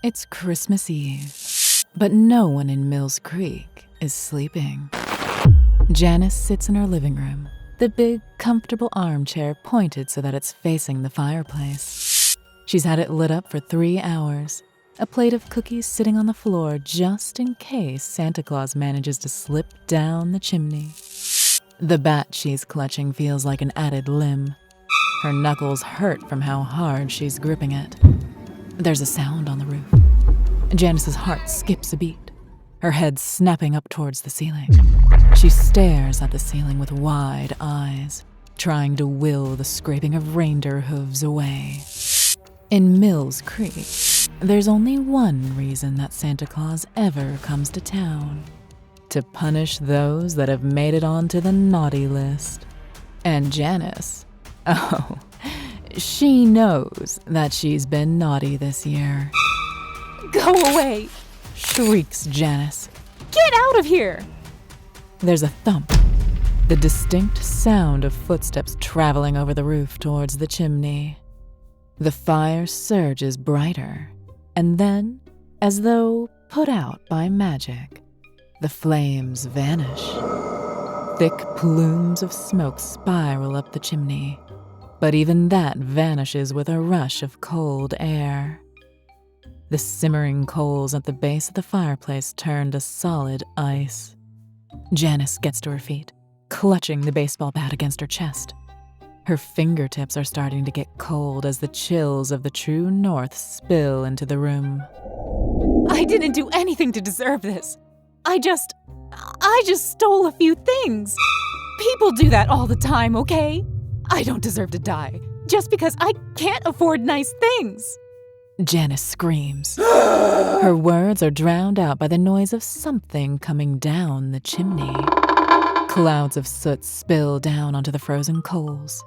It's Christmas Eve, but no one in Mills Creek is sleeping. Janice sits in her living room, the big, comfortable armchair pointed so that it's facing the fireplace. She's had it lit up for 3 hours, a plate of cookies sitting on the floor just in case Santa Claus manages to slip down the chimney. The bat she's clutching feels like an added limb. Her knuckles hurt from how hard she's gripping it. There's a sound on the roof. Janice's heart skips a beat, her head snapping up towards the ceiling. She stares at the ceiling with wide eyes, trying to will the scraping of reindeer hooves away. In Mills Creek, there's only one reason that Santa Claus ever comes to town: to punish those that have made it onto the naughty list. And Janice, oh, she knows that she's been naughty this year. Go away, Shrieks Janice. Get out of here! There's a thump, the distinct sound of footsteps traveling over the roof towards the chimney. The fire surges brighter, and then, as though put out by magic, the flames vanish. Thick plumes of smoke spiral up the chimney, but even that vanishes with a rush of cold air. The simmering coals at the base of the fireplace turn to solid ice. Janice gets to her feet, clutching the baseball bat against her chest. Her fingertips are starting to get cold as the chills of the true north spill into the room. I didn't do anything to deserve this. I just stole a few things. People do that all the time, okay? I don't deserve to die just because I can't afford nice things. Janice screams. Her words are drowned out by the noise of something coming down the chimney. Clouds of soot spill down onto the frozen coals.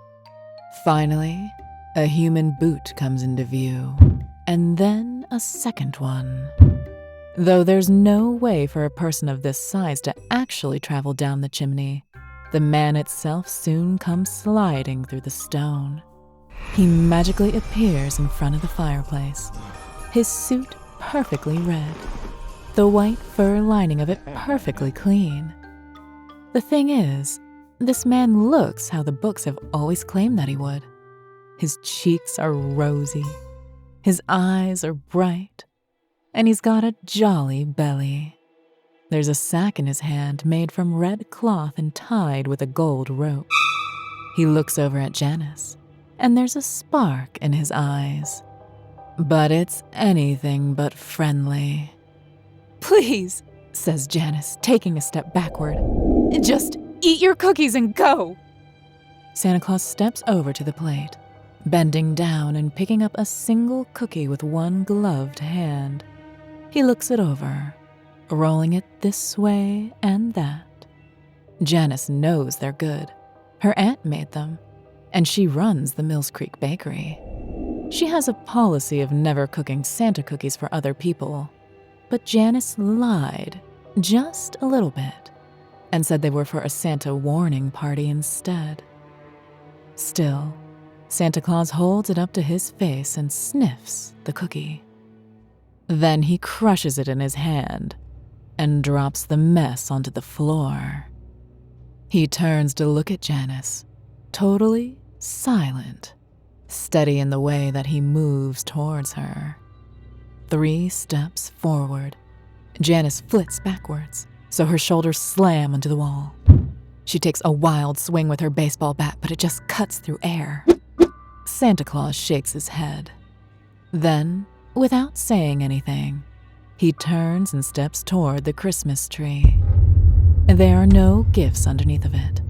Finally, a human boot comes into view, and then a second one. Though there's no way for a person of this size to actually travel down the chimney, the man itself soon comes sliding through the stone. He magically appears in front of the fireplace, his suit perfectly red, the white fur lining of it perfectly clean. The thing is, this man looks how the books have always claimed that he would. His cheeks are rosy, his eyes are bright, and he's got a jolly belly. There's a sack in his hand made from red cloth and tied with a gold rope. He looks over at Janice, and there's a spark in his eyes. But it's anything but friendly. Please, says Janice, taking a step backward. Just eat your cookies and go. Santa Claus steps over to the plate, bending down and picking up a single cookie with one gloved hand. He looks it over, rolling it this way and that. Janice knows they're good. Her aunt made them, and she runs the Mills Creek Bakery. She has a policy of never cooking Santa cookies for other people, but Janice lied just a little bit and said they were for a Santa warning party instead. Still, Santa Claus holds it up to his face and sniffs the cookie. Then he crushes it in his hand and drops the mess onto the floor. He turns to look at Janice, totally silent, steady in the way that he moves towards her. 3 steps forward, Janice flits backwards, so her shoulders slam onto the wall. She takes a wild swing with her baseball bat, but it just cuts through air. Santa Claus shakes his head. Then, without saying anything, he turns and steps toward the Christmas tree. There are no gifts underneath of it.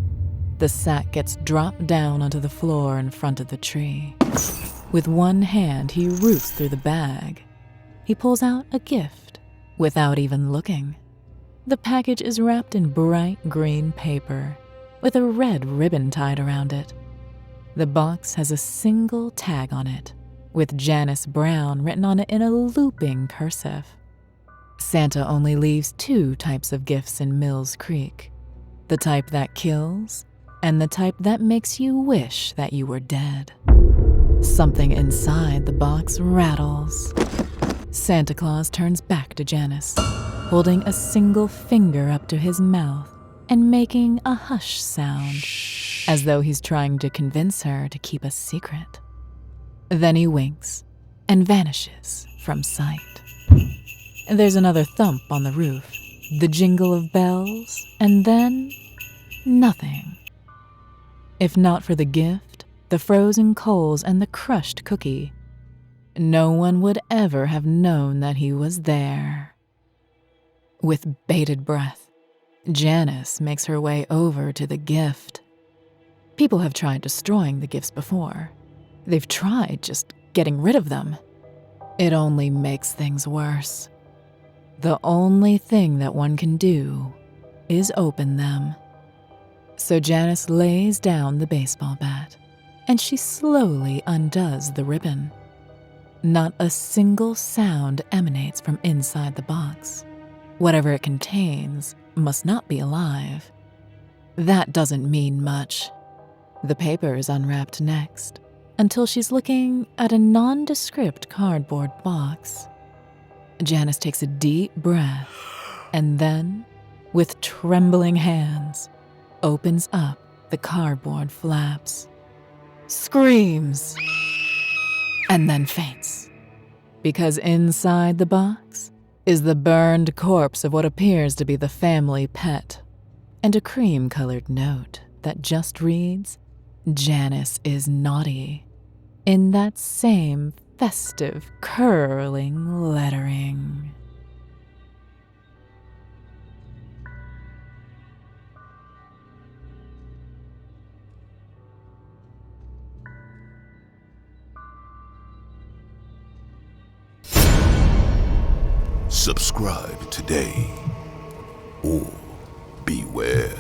The sack gets dropped down onto the floor in front of the tree. With one hand, he roots through the bag. He pulls out a gift without even looking. The package is wrapped in bright green paper with a red ribbon tied around it. The box has a single tag on it, with Janice Brown written on it in a looping cursive. Santa only leaves 2 types of gifts in Mills Creek: the type that kills and the type that makes you wish that you were dead. Something inside the box rattles. Santa Claus turns back to Janice, holding a single finger up to his mouth and making a hush sound, as though he's trying to convince her to keep a secret. Then he winks and vanishes from sight. There's another thump on the roof, the jingle of bells, and then nothing. If not for the gift, the frozen coals, and the crushed cookie, no one would ever have known that he was there. With bated breath, Janice makes her way over to the gift. People have tried destroying the gifts before. They've tried just getting rid of them. It only makes things worse. The only thing that one can do is open them. So Janice lays down the baseball bat, and she slowly undoes the ribbon. Not a single sound emanates from inside the box. Whatever it contains must not be alive. That doesn't mean much. The paper is unwrapped next, until she's looking at a nondescript cardboard box. Janice takes a deep breath and then, with trembling hands, opens up the cardboard flaps, screams, and then faints, because inside the box is the burned corpse of what appears to be the family pet, and a cream-colored note that just reads, "Janice is naughty," in that same festive, curling lettering. Subscribe today or beware.